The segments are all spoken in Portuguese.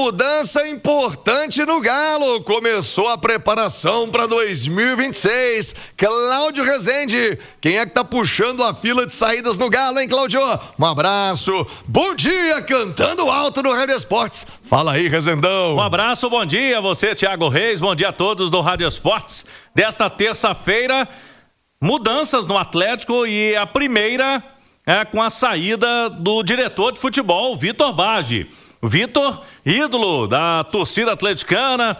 mudança importante no Galo. Começou a preparação para 2026. Cláudio Rezende, quem é que tá puxando a fila de saídas no Galo, hein, Cláudio? Um abraço. Bom dia, cantando alto no Rádio Esportes. Fala aí, Rezendão. Um abraço, bom dia a você, Thiago Reis. Bom dia a todos do Rádio Esportes. Desta terça-feira, mudanças no Atlético e a primeira é com a saída do diretor de futebol, Vitor Bage. Vitor, ídolo da torcida atleticana,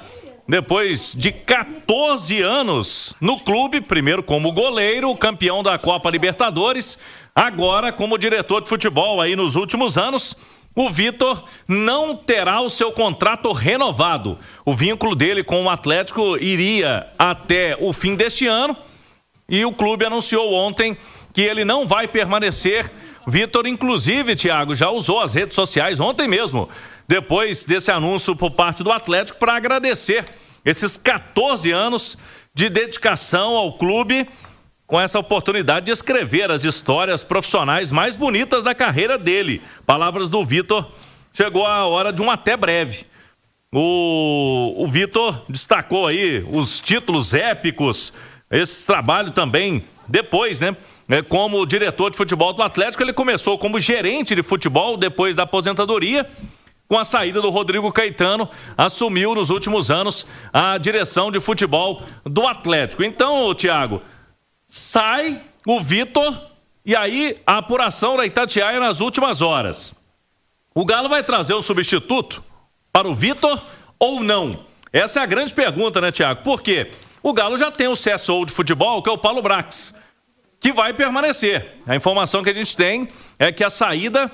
depois de 14 anos no clube, primeiro como goleiro, campeão da Copa Libertadores, agora como diretor de futebol aí nos últimos anos, o Vitor não terá o seu contrato renovado. O vínculo dele com o Atlético iria até o fim deste ano e o clube anunciou ontem que ele não vai permanecer. Vitor, inclusive, Thiago, já usou as redes sociais ontem mesmo, depois desse anúncio por parte do Atlético, para agradecer esses 14 anos de dedicação ao clube, com essa oportunidade de escrever as histórias profissionais mais bonitas da carreira dele. Palavras do Vitor, chegou a hora de um até breve. O Vitor destacou aí os títulos épicos, esse trabalho também depois, né? Como diretor de futebol do Atlético, ele começou como gerente de futebol depois da aposentadoria. Com a saída do Rodrigo Caetano, assumiu nos últimos anos a direção de futebol do Atlético. Então, Thiago, sai o Vitor e aí a apuração da Itatiaia nas últimas horas. O Galo vai trazer o substituto para o Vitor ou não? Essa é a grande pergunta, né, Thiago? Por quê? O Galo já tem o CSO de futebol, que é o Paulo Brax, que vai permanecer. A informação que a gente tem é que a saída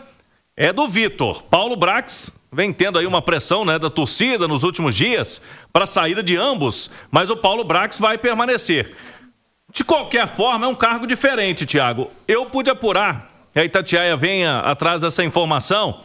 é do Vitor. Paulo Brax vem tendo aí uma pressão, né, da torcida nos últimos dias para a saída de ambos, mas o Paulo Brax vai permanecer. De qualquer forma, é um cargo diferente, Thiago. Eu pude apurar, e a Itatiaia vem atrás dessa informação,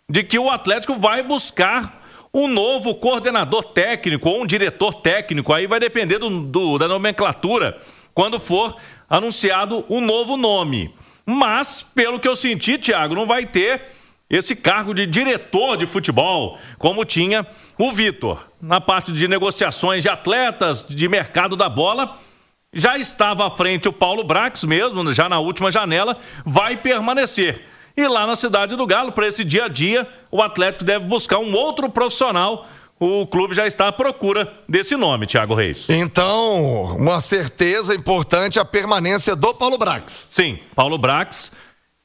de que o Atlético vai buscar um novo coordenador técnico ou um diretor técnico. Aí vai depender da nomenclatura quando for anunciado um novo nome. Mas, pelo que eu senti, Thiago, não vai ter esse cargo de diretor de futebol, como tinha o Vitor. Na parte de negociações de atletas, de mercado da bola, já estava à frente o Paulo Brax mesmo, já na última janela, vai permanecer. E lá na Cidade do Galo, para esse dia a dia, o Atlético deve buscar um outro profissional. O clube já está à procura desse nome, Thiago Reis. Então, uma certeza importante, a permanência do Paulo Brax. Sim, Paulo Brax,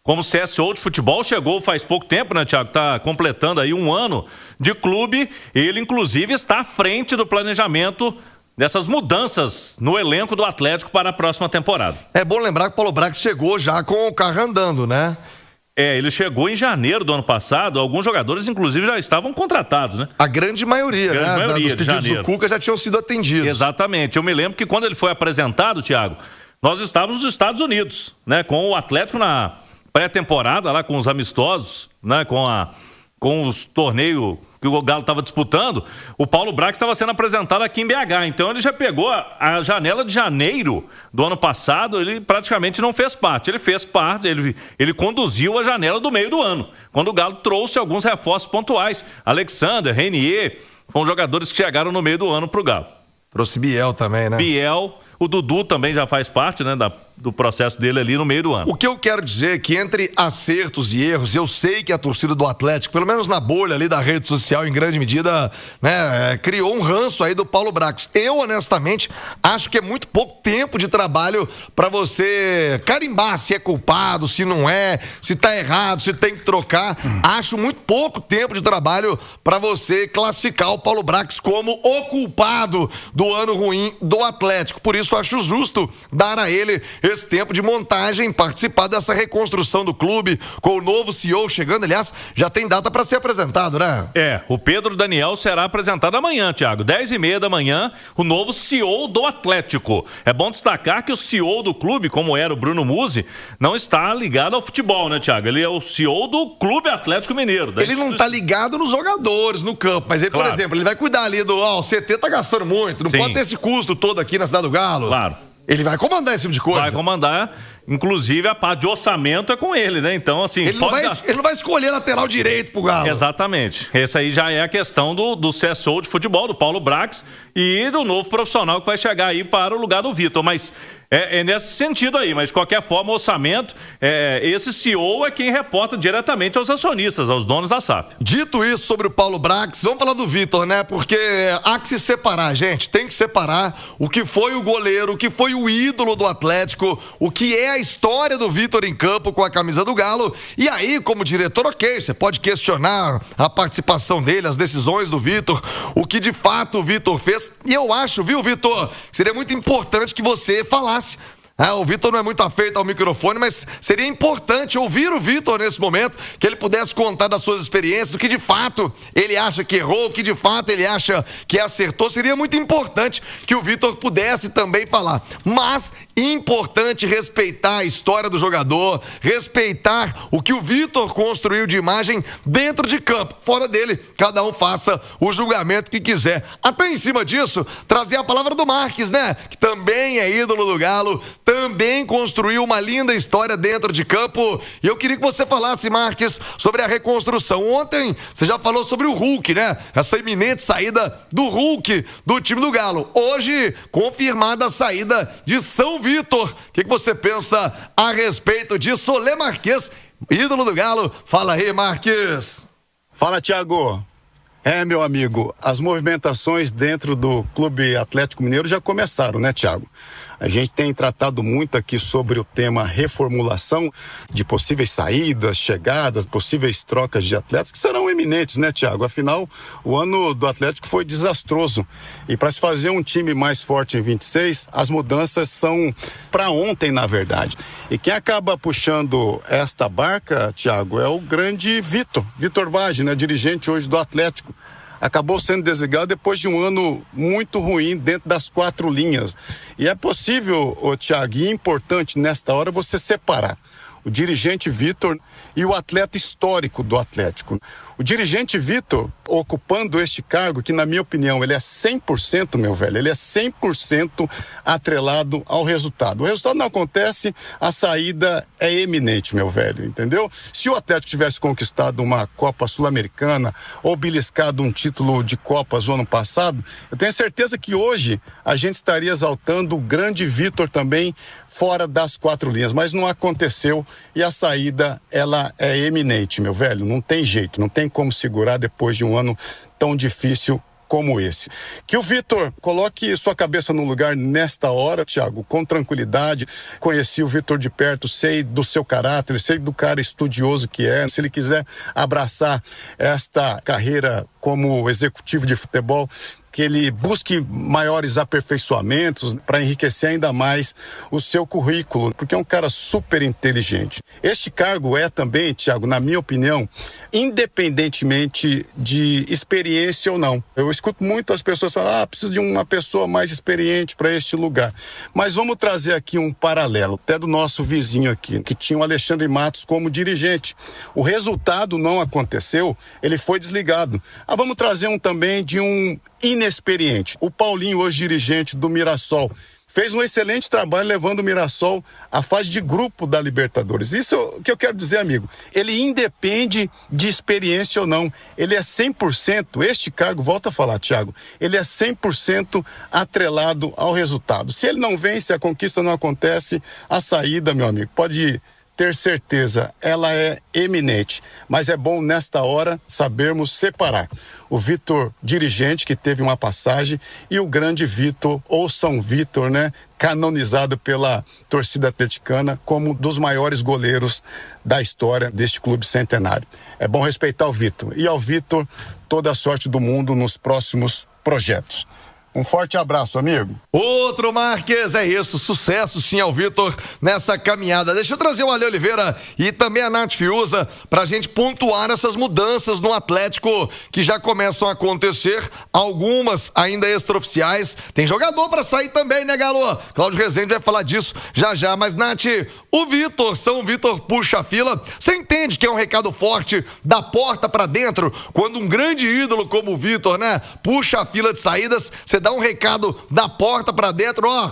como CSO de futebol, chegou faz pouco tempo, né, Thiago? Está completando aí 1 ano de clube. Ele, inclusive, está à frente do planejamento dessas mudanças no elenco do Atlético para a próxima temporada. É bom lembrar que o Paulo Brax chegou já com o carro andando, né? Ele chegou em janeiro do ano passado. Alguns jogadores, inclusive, já estavam contratados, né? A grande maioria, né? Grande maioria, dos pedidos do Cuca já tinham sido atendidos. Exatamente. Eu me lembro que quando ele foi apresentado, Thiago, nós estávamos nos Estados Unidos, né? Com o Atlético na pré-temporada, lá com os amistosos, né? Com os torneios que o Galo estava disputando, o Paulo Brax estava sendo apresentado aqui em BH. Então ele já pegou a janela de janeiro do ano passado, ele praticamente não fez parte. Ele fez parte, ele conduziu a janela do meio do ano, quando o Galo trouxe alguns reforços pontuais. Alexander, Renier, foram jogadores que chegaram no meio do ano para o Galo. Trouxe Biel também, né? Biel, o Dudu também já faz parte, né, do processo dele ali no meio do ano. O que eu quero dizer é que entre acertos e erros, eu sei que a torcida do Atlético, pelo menos na bolha ali da rede social, em grande medida, né, criou um ranço aí do Paulo Brax. Eu, honestamente, acho que é muito pouco tempo de trabalho para você carimbar se é culpado, se não é, se tá errado, se tem que trocar. Acho muito pouco tempo de trabalho para você classificar o Paulo Brax como o culpado do ano ruim do Atlético. Por isso, acho justo dar a ele esse tempo de montagem, participar dessa reconstrução do clube, com o novo CEO chegando. Aliás, já tem data para ser apresentado, né? O Pedro Daniel será apresentado amanhã, Thiago, 10h30 da manhã, o novo CEO do Atlético. É bom destacar que o CEO do clube, como era o Bruno Musi, não está ligado ao futebol, né, Thiago? Ele é o CEO do Clube Atlético Mineiro. Ele não está ligado nos jogadores, no campo, mas ele, claro, por exemplo, ele vai cuidar ali do, o CT tá gastando muito, não pode ter esse custo todo aqui na Cidade do Galo. Claro. Ele vai comandar esse tipo de coisa. Vai comandar inclusive a parte de orçamento é com ele, né? Então, assim... Ele não vai escolher lateral direito pro Galo. Exatamente. Essa aí já é a questão do CSO de futebol, do Paulo Brax, e do novo profissional que vai chegar aí para o lugar do Vitor. Mas é nesse sentido aí. Mas, de qualquer forma, o orçamento, esse CEO é quem reporta diretamente aos acionistas, aos donos da SAF. Dito isso sobre o Paulo Brax, vamos falar do Vitor, né? Porque há que se separar, gente. Tem que separar o que foi o goleiro, o que foi o ídolo do Atlético, o que é a história do Vitor em campo com a camisa do Galo. E aí, como diretor, ok, você pode questionar a participação dele, as decisões do Vitor, o que de fato o Vitor fez. E eu acho, viu, Vitor, seria muito importante que você falasse. O Vitor não é muito afeito ao microfone, mas seria importante ouvir o Vitor nesse momento, que ele pudesse contar das suas experiências, o que de fato ele acha que errou, o que de fato ele acha que acertou. Seria muito importante que o Vitor pudesse também falar. Mas importante respeitar a história do jogador, respeitar o que o Vitor construiu de imagem dentro de campo. Fora dele, cada um faça o julgamento que quiser. Até em cima disso, trazer a palavra do Marques, né? Que também é ídolo do Galo, também construiu uma linda história dentro de campo. E eu queria que você falasse, Marques, sobre a reconstrução. Ontem você já falou sobre o Hulk, né? Essa iminente saída do Hulk do time do Galo. Hoje, confirmada a saída de São Vitor. O que você pensa a respeito disso? Olê Marques, ídolo do Galo. Fala aí, Marques. Fala, Thiago. Meu amigo, as movimentações dentro do Clube Atlético Mineiro já começaram, né, Thiago? A gente tem tratado muito aqui sobre o tema reformulação de possíveis saídas, chegadas, possíveis trocas de atletas que serão eminentes, né, Thiago? Afinal, o ano do Atlético foi desastroso. E para se fazer um time mais forte em 26, as mudanças são para ontem, na verdade. E quem acaba puxando esta barca, Thiago, é o grande Vitor Baggi, né, dirigente hoje do Atlético. Acabou sendo desligado depois de um ano muito ruim dentro das 4 linhas. E é possível, Thiago, e importante nesta hora você separar o dirigente Vitor e o atleta histórico do Atlético. O dirigente Vitor, ocupando este cargo, que na minha opinião ele é 100%, meu velho, ele é 100% atrelado ao resultado. O resultado não acontece, a saída é eminente, meu velho, entendeu? Se o Atlético tivesse conquistado uma Copa Sul-Americana ou beliscado um título de Copas no ano passado, eu tenho certeza que hoje a gente estaria exaltando o grande Vitor também fora das 4 linhas, mas não aconteceu e a saída, ela é eminente, meu velho, não tem jeito, não tem como segurar depois de um ano tão difícil como esse. Que o Vitor coloque sua cabeça no lugar nesta hora, Thiago, com tranquilidade. Conheci o Vitor de perto, sei do seu caráter, sei do cara estudioso que é. Se ele quiser abraçar esta carreira como executivo de futebol, que ele busque maiores aperfeiçoamentos para enriquecer ainda mais o seu currículo, porque é um cara super inteligente. Este cargo é também, Thiago, na minha opinião, independentemente de experiência ou não. Eu escuto muito as pessoas falar, preciso de uma pessoa mais experiente para este lugar. Mas vamos trazer aqui um paralelo, até do nosso vizinho aqui, que tinha o Alexandre Matos como dirigente. O resultado não aconteceu, ele foi desligado. Vamos trazer um também de um inexperiente. O Paulinho, hoje dirigente do Mirassol, fez um excelente trabalho levando o Mirassol à fase de grupo da Libertadores. Isso é o que eu quero dizer, amigo. Ele independe de experiência ou não. Ele é 100%, este cargo, volta a falar, Thiago, ele é 100% atrelado ao resultado. Se ele não vem, se a conquista não acontece, a saída, meu amigo, pode ter certeza, ela é eminente. Mas é bom, nesta hora, sabermos separar o Vitor dirigente, que teve uma passagem, e o grande Vitor, ou São Vitor, né? Canonizado pela torcida atleticana como um dos maiores goleiros da história deste clube centenário. É bom respeitar o Vitor. E ao Vitor, toda a sorte do mundo nos próximos projetos. Um forte abraço, amigo. Outro Marques, é isso. Sucesso sim ao Vitor nessa caminhada. Deixa eu trazer o Ale Oliveira e também a Nath Fiuza pra gente pontuar essas mudanças no Atlético que já começam a acontecer. Algumas ainda extraoficiais. Tem jogador pra sair também, né, Galo? Cláudio Rezende vai falar disso já já. Mas, Nath, o Vitor, São Vitor puxa a fila. Você entende que é um recado forte da porta pra dentro? Quando um grande ídolo como o Vitor, né, puxa a fila de saídas, você dá dá um recado da porta pra dentro, ó,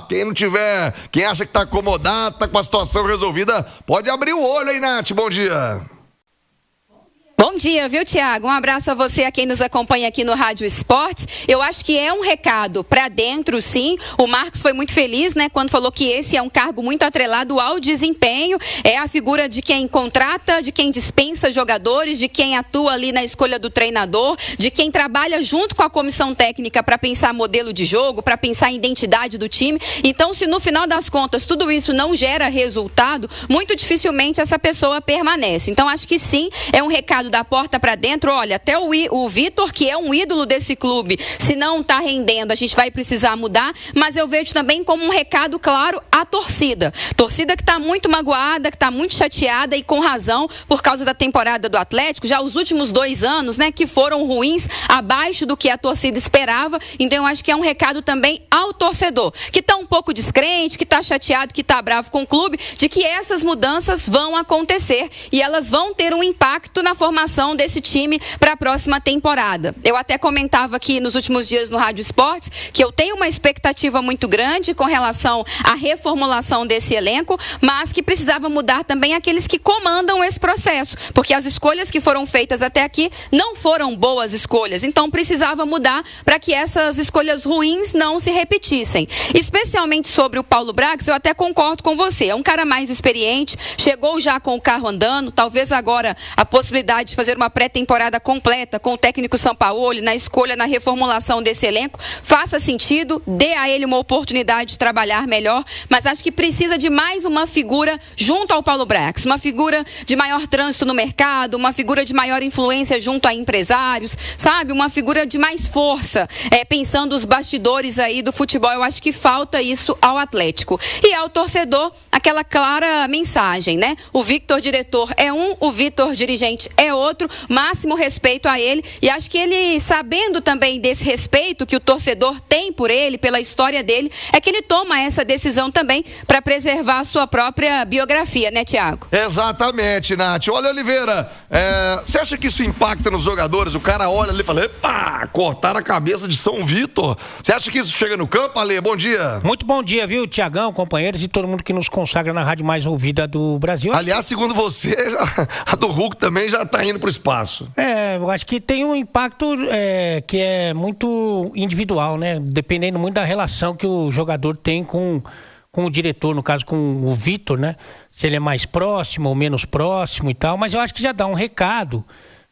quem acha que tá acomodado, tá com a situação resolvida, pode abrir o olho aí, Nath, bom dia. Bom dia, viu, Thiago? Um abraço a você, a quem nos acompanha aqui no Rádio Esportes. Eu acho que é um recado para dentro, sim. O Marcos foi muito feliz, né, quando falou que esse é um cargo muito atrelado ao desempenho. É a figura de quem contrata, de quem dispensa jogadores, de quem atua ali na escolha do treinador, de quem trabalha junto com a comissão técnica para pensar modelo de jogo, para pensar em identidade do time. Então, se no final das contas tudo isso não gera resultado, muito dificilmente essa pessoa permanece. Então, acho que sim, é um recado da porta para dentro. Olha, até o Vitor, que é um ídolo desse clube, se não está rendendo, a gente vai precisar mudar, mas eu vejo também como um recado claro à torcida que está muito magoada, que está muito chateada e com razão por causa da temporada do Atlético, já os últimos 2 anos, né, que foram ruins, abaixo do que a torcida esperava. Então eu acho que é um recado também ao torcedor, que está um pouco descrente, que está chateado, que está bravo com o clube, de que essas mudanças vão acontecer e elas vão ter um impacto na formação desse time para a próxima temporada. Eu até comentava aqui nos últimos dias no Rádio Esportes que eu tenho uma expectativa muito grande com relação à reformulação desse elenco, mas que precisava mudar também aqueles que comandam esse processo, porque as escolhas que foram feitas até aqui não foram boas escolhas, então precisava mudar para que essas escolhas ruins não se repetissem. Especialmente sobre o Paulo Brax, eu até concordo com você, é um cara mais experiente, chegou já com o carro andando, talvez agora a possibilidade de fazer uma pré-temporada completa com o técnico Sampaoli na escolha, na reformulação desse elenco, faça sentido, dê a ele uma oportunidade de trabalhar melhor, mas acho que precisa de mais uma figura junto ao Paulo Brax, uma figura de maior trânsito no mercado, uma figura de maior influência junto a empresários, sabe? Uma figura de mais força, pensando os bastidores aí do futebol. Eu acho que falta isso ao Atlético. E ao torcedor, aquela clara mensagem, né? O Victor diretor é um, o Victor dirigente é outro, máximo respeito a ele, e acho que ele, sabendo também desse respeito que o torcedor tem por ele, pela história dele, é que ele toma essa decisão também para preservar a sua própria biografia, né, Thiago? Exatamente, Nath. Olha, Oliveira, você acha que isso impacta nos jogadores? O cara olha ali e fala, epa, cortaram a cabeça de São Vitor. Você acha que isso chega no campo, Ale? Bom dia. Muito bom dia, viu, Tiagão, companheiros e todo mundo que nos consagra na rádio mais ouvida do Brasil. Aliás, segundo você, a do Hulk também já tá indo pro espaço. Eu acho que tem um impacto que é muito individual, né? Dependendo muito da relação que o jogador tem com o diretor, no caso com o Vitor, né? Se ele é mais próximo ou menos próximo e tal, mas eu acho que já dá um recado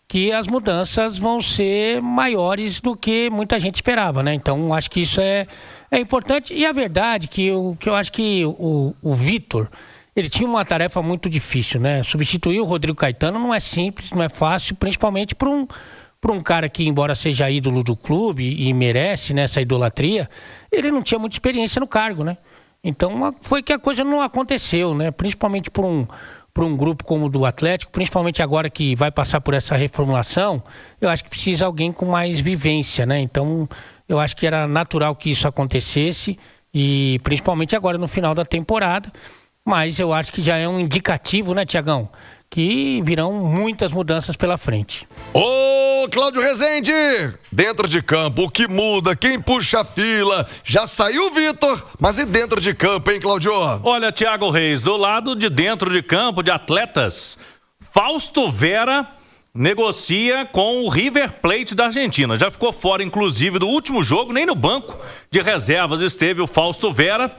que as mudanças vão ser maiores do que muita gente esperava, né? Então, acho que isso é importante. E a verdade que eu acho que o Vitor, ele tinha uma tarefa muito difícil, né? Substituir o Rodrigo Caetano não é simples, não é fácil, principalmente para um cara que, embora seja ídolo do clube e merece, né, essa idolatria, ele não tinha muita experiência no cargo, né? Então, foi que a coisa não aconteceu, né? Principalmente por um grupo como o do Atlético, principalmente agora que vai passar por essa reformulação, eu acho que precisa alguém com mais vivência, né? Então, eu acho que era natural que isso acontecesse, e principalmente agora no final da temporada. Mas eu acho que já é um indicativo, né, Tiagão? Que virão muitas mudanças pela frente. Ô, Cláudio Rezende! Dentro de campo, o que muda? Quem puxa a fila? Já saiu o Vitor, mas e dentro de campo, hein, Cláudio? Olha, Thiago Reis, do lado de dentro de campo de atletas, Fausto Vera negocia com o River Plate da Argentina. Já ficou fora, inclusive, do último jogo, nem no banco de reservas esteve o Fausto Vera.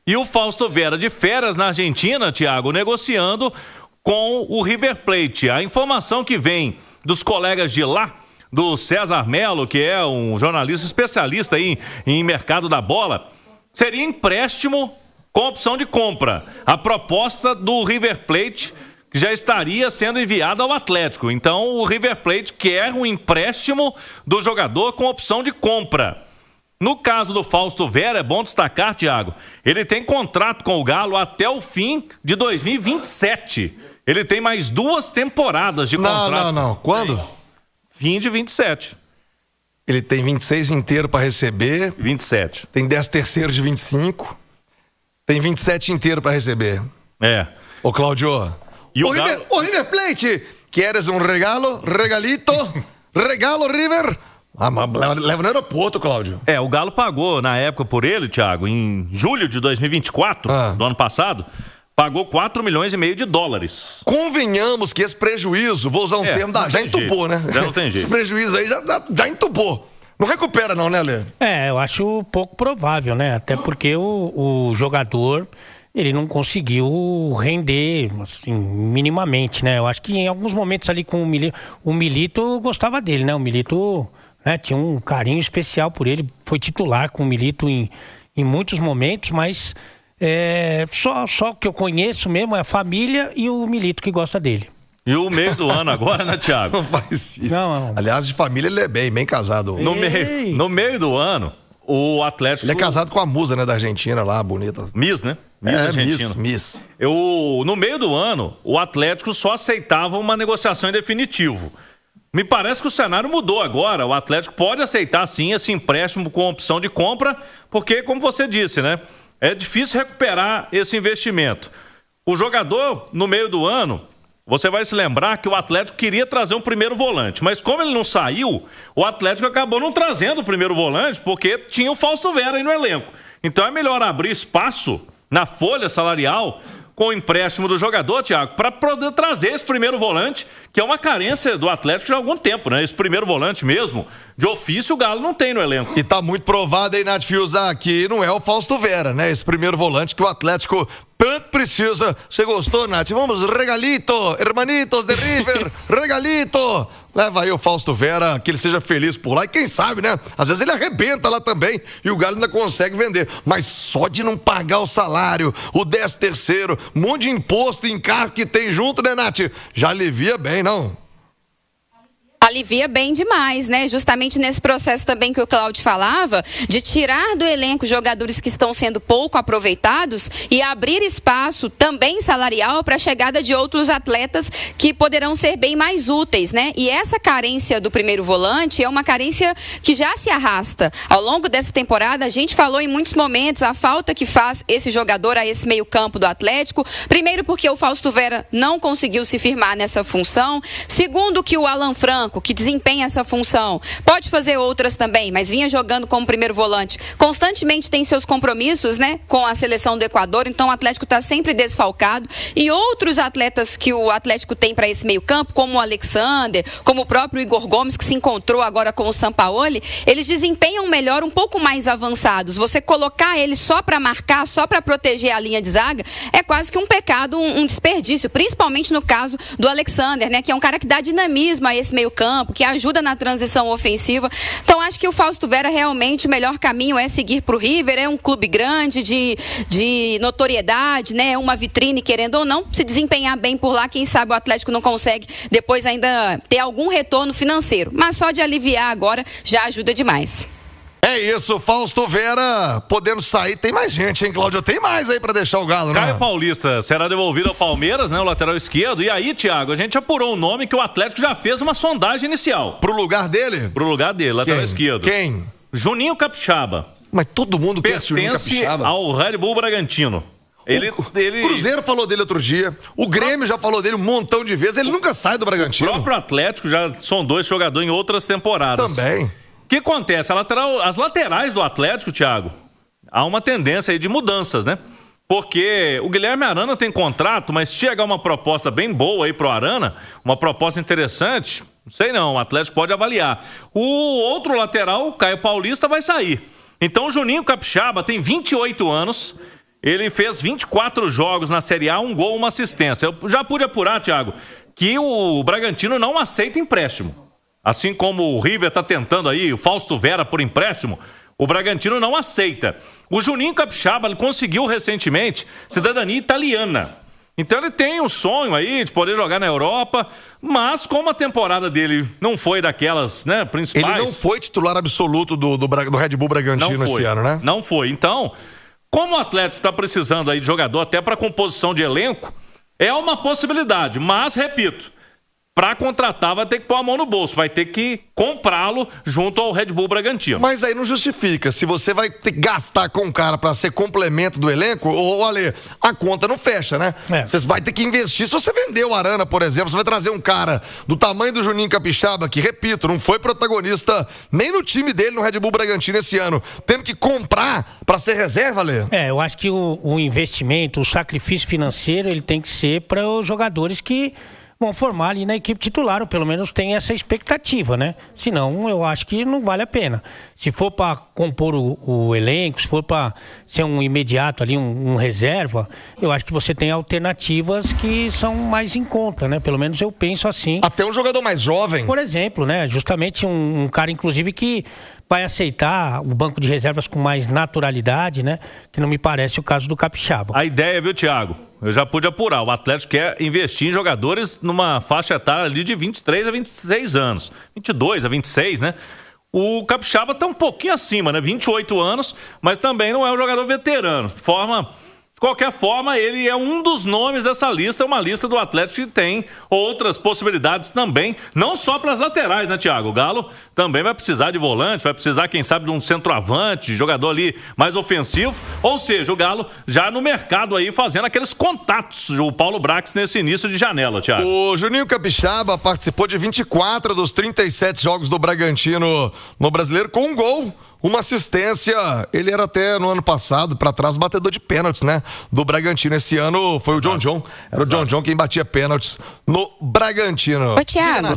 E o Fausto Vera de férias na Argentina, Thiago, negociando com o River Plate. A informação que vem dos colegas de lá, do César Melo, que é um jornalista especialista aí em mercado da bola, seria empréstimo com opção de compra. A proposta do River Plate já estaria sendo enviada ao Atlético. Então o River Plate quer um empréstimo do jogador com opção de compra. No caso do Fausto Vera, é bom destacar, Thiago, ele tem contrato com o Galo até o fim de 2027. Ele tem mais 2 temporadas de contrato. Não. Quando? Fim de 27. Ele tem 26 inteiro para receber. 27. Tem 13º de 25. Tem 27 inteiro para receber. Ô, Cláudio. E o River Plate, queres um regalo? Regalito? Regalo, River? Mas leva no aeroporto, Cláudio. O Galo pagou na época por ele, Thiago, em julho de 2024, do ano passado, pagou 4,5 milhões de dólares. Convenhamos que esse prejuízo, vou usar um termo, já entupou, né? Já não tem jeito. Esse prejuízo aí já entupou. Não recupera não, né, Lê? Eu acho pouco provável, né? Até porque o jogador, ele não conseguiu render, assim, minimamente, né? Eu acho que em alguns momentos ali com o Milito gostava dele, né? O Milito, né, tinha um carinho especial por ele, foi titular com o Milito em muitos momentos, mas só o que eu conheço mesmo é a família e o Milito que gosta dele. E o meio do ano agora, né, Thiago? Não faz isso. Não. Aliás, de família ele é bem casado. No meio do ano, o Atlético... Ele é casado com a musa, né, da Argentina lá, bonita. Miss, né? Miss Argentina. Miss. No meio do ano, o Atlético só aceitava uma negociação em definitivo. Me parece que o cenário mudou agora. O Atlético pode aceitar, sim, esse empréstimo com opção de compra, porque, como você disse, né, é difícil recuperar esse investimento. O jogador, no meio do ano... Você vai se lembrar que o Atlético queria trazer um primeiro volante, mas como ele não saiu, o Atlético acabou não trazendo o primeiro volante porque tinha o Fausto Vera aí no elenco. Então é melhor abrir espaço na folha salarial com o empréstimo do jogador, Thiago, para poder trazer esse primeiro volante, que é uma carência do Atlético já há algum tempo, né? Esse primeiro volante mesmo, de ofício, o Galo não tem no elenco. E tá muito provado aí, Nath Fiuza, que não é o Fausto Vera, né? Esse primeiro volante que o Atlético tanto precisa. Você gostou, Nath? Vamos, regalito, hermanitos de River, regalito. Leva aí o Fausto Vera, que ele seja feliz por lá. E quem sabe, né? Às vezes ele arrebenta lá também e o Galo ainda consegue vender. Mas só de não pagar o salário, o 13º, um monte de imposto em carro que tem junto, né, Nath? Já alivia bem, não? Alivia bem demais, né? Justamente nesse processo também que o Cláudio falava, de tirar do elenco jogadores que estão sendo pouco aproveitados e abrir espaço também salarial para a chegada de outros atletas que poderão ser bem mais úteis, né? E essa carência do primeiro volante é uma carência que já se arrasta. Ao longo dessa temporada, a gente falou em muitos momentos a falta que faz esse jogador a esse meio-campo do Atlético. Primeiro, porque o Fausto Vera não conseguiu se firmar nessa função. Segundo, que o Alan Franco, que desempenha essa função, pode fazer outras também, mas vinha jogando como primeiro volante, constantemente tem seus compromissos, né, com a seleção do Equador, então o Atlético está sempre desfalcado, e outros atletas que o Atlético tem para esse meio campo, como o Alexander, como o próprio Igor Gomes, que se encontrou agora com o Sampaoli, eles desempenham melhor, um pouco mais avançados. Você colocar eles só para marcar, só para proteger a linha de zaga, é quase que um pecado, um desperdício, principalmente no caso do Alexander, né, que é um cara que dá dinamismo a esse meio campo, que ajuda na transição ofensiva. Então acho que o Fausto Vera realmente o melhor caminho é seguir para o River, é um clube grande de notoriedade, né? É uma vitrine, querendo ou não, se desempenhar bem por lá, quem sabe o Atlético não consegue depois ainda ter algum retorno financeiro, mas só de aliviar agora já ajuda demais. É isso, Fausto Vera podendo sair. Tem mais gente, hein, Cláudio? Tem mais aí pra deixar o Galo, né? Caio Paulista será devolvido ao Palmeiras, né? O lateral esquerdo. E aí, Thiago, a gente apurou um nome que o Atlético já fez uma sondagem inicial. Pro lugar dele? Pro lugar dele, lateral esquerdo. Quem? Juninho Capixaba. Mas todo mundo quer esse Juninho Capixaba. Ao Red Bull Bragantino. O Cruzeiro falou dele outro dia, o Grêmio já falou dele um montão de vezes, ele nunca sai do Bragantino. O próprio Atlético já sondou esse jogador em outras temporadas. Também. O que acontece? As laterais do Atlético, Thiago, há uma tendência aí de mudanças, né? Porque o Guilherme Arana tem contrato, mas se chegar uma proposta bem boa aí pro Arana, uma proposta interessante, não sei não, o Atlético pode avaliar. O outro lateral, o Caio Paulista, vai sair. Então o Juninho Capixaba tem 28 anos, ele fez 24 jogos na Série A, 1 gol, 1 assistência. Eu já pude apurar, Thiago, que o Bragantino não aceita empréstimo. Assim como o River está tentando aí, o Fausto Vera por empréstimo, o Bragantino não aceita. O Juninho Capixaba, ele conseguiu recentemente cidadania italiana. Então ele tem um sonho aí de poder jogar na Europa, mas como a temporada dele não foi daquelas, né, principais... Ele não foi titular absoluto do Red Bull Bragantino esse ano, né? Não foi. Então, como o Atlético está precisando aí de jogador até para composição de elenco, é uma possibilidade, mas, repito, para contratar vai ter que pôr a mão no bolso, vai ter que comprá-lo junto ao Red Bull Bragantino. Mas aí não justifica. Se você vai ter que gastar com o cara para ser complemento do elenco, olha, a conta não fecha, né? Você vai ter que investir. Se você vender o Arana, por exemplo, você vai trazer um cara do tamanho do Juninho Capixaba, que, repito, não foi protagonista nem no time dele no Red Bull Bragantino esse ano, tendo que comprar para ser reserva, Lê? Eu acho que o investimento, o sacrifício financeiro, ele tem que ser para os jogadores que vão formar ali na equipe titular, ou pelo menos tem essa expectativa, né? Senão, eu acho que não vale a pena. Se for para compor o elenco, se for para ser um imediato ali, um reserva, eu acho que você tem alternativas que são mais em conta, né? Pelo menos eu penso assim. Até um jogador mais jovem. Por exemplo, né? Justamente um cara, inclusive, que vai aceitar o banco de reservas com mais naturalidade, né? Que não me parece o caso do Capixaba. A ideia, viu, Thiago? Eu já pude apurar. O Atlético quer investir em jogadores numa faixa etária ali de 23 a 26 anos. 22 a 26, né? O Capixaba tá um pouquinho acima, né? 28 anos, mas também não é um jogador veterano. De qualquer forma, ele é um dos nomes dessa lista, uma lista do Atlético que tem outras possibilidades também, não só para as laterais, né, Thiago? O Galo também vai precisar de volante, vai precisar, quem sabe, de um centroavante, jogador ali mais ofensivo, ou seja, o Galo já no mercado aí fazendo aqueles contatos, o Paulo Brax nesse início de janela, Thiago. O Juninho Capixaba participou de 24 dos 37 jogos do Bragantino no Brasileiro com um gol. Uma assistência, ele era até no ano passado, para trás, batedor de pênaltis, né? Do Bragantino. Esse ano foi o John John. Era o John John quem batia pênaltis no Bragantino. Ô, Thiago.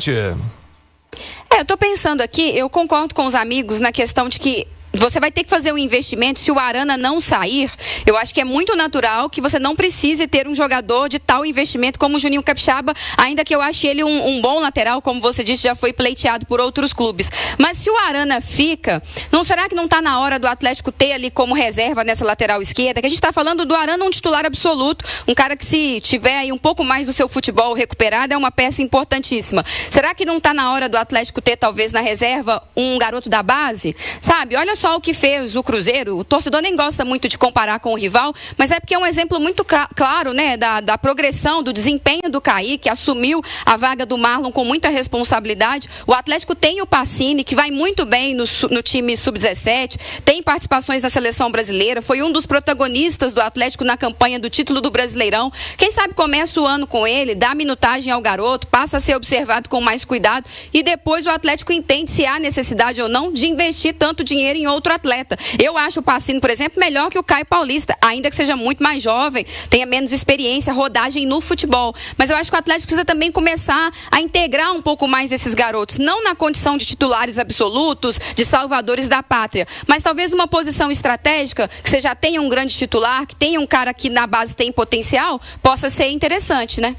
Eu tô pensando aqui, eu concordo com os amigos na questão de que você vai ter que fazer um investimento. Se o Arana não sair, eu acho que é muito natural que você não precise ter um jogador de tal investimento como o Juninho Capixaba, ainda que eu ache ele um bom lateral, como você disse, já foi pleiteado por outros clubes. Mas se o Arana fica, será que não está na hora do Atlético ter ali como reserva nessa lateral esquerda? Que a gente está falando do Arana, um titular absoluto, um cara que, se tiver aí um pouco mais do seu futebol recuperado, é uma peça importantíssima. Será que não está na hora do Atlético ter, talvez, na reserva, um garoto da base? Sabe, olha só o que fez o Cruzeiro. O torcedor nem gosta muito de comparar com o rival, mas é porque é um exemplo muito claro, né, da progressão, do desempenho do Kaique, que assumiu a vaga do Marlon com muita responsabilidade. O Atlético tem o Pacini, que vai muito bem no time sub-17, tem participações na seleção brasileira, foi um dos protagonistas do Atlético na campanha do título do Brasileirão. Quem sabe começa o ano com ele, dá minutagem ao garoto, passa a ser observado com mais cuidado e depois o Atlético entende se há necessidade ou não de investir tanto dinheiro em outro atleta. Eu acho o Pacini, por exemplo, melhor que o Caio Paulista, ainda que seja muito mais jovem, tenha menos experiência, rodagem no futebol. Mas eu acho que o Atlético precisa também começar a integrar um pouco mais esses garotos, não na condição de titulares absolutos, de salvadores da pátria, mas talvez numa posição estratégica, que você já tenha um grande titular, que tenha um cara que na base tem potencial, possa ser interessante, né?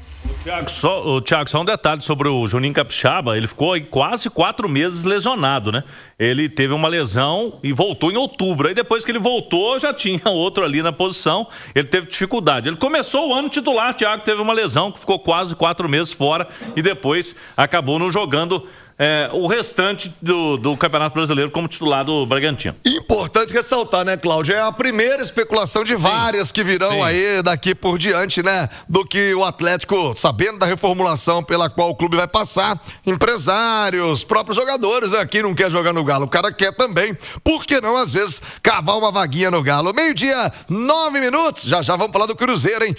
Thiago, só um detalhe sobre o Juninho Capixaba. Ele ficou aí quase 4 meses lesionado, né? Ele teve uma lesão e voltou em outubro. Aí depois que ele voltou, já tinha outro ali na posição. Ele teve dificuldade. Ele começou o ano titular, Thiago, teve uma lesão que ficou quase 4 meses fora e depois acabou não jogando o restante do Campeonato Brasileiro como titular do Bragantino. Importante ressaltar, né, Cláudio? É a primeira especulação de várias que virão aí daqui por diante, né? Do que o Atlético, sabendo da reformulação pela qual o clube vai passar, empresários, próprios jogadores, né? Quem não quer jogar no Galo, o cara quer também. Por que não, às vezes, cavar uma vaguinha no Galo? 12:09. Já vamos falar do Cruzeiro, hein?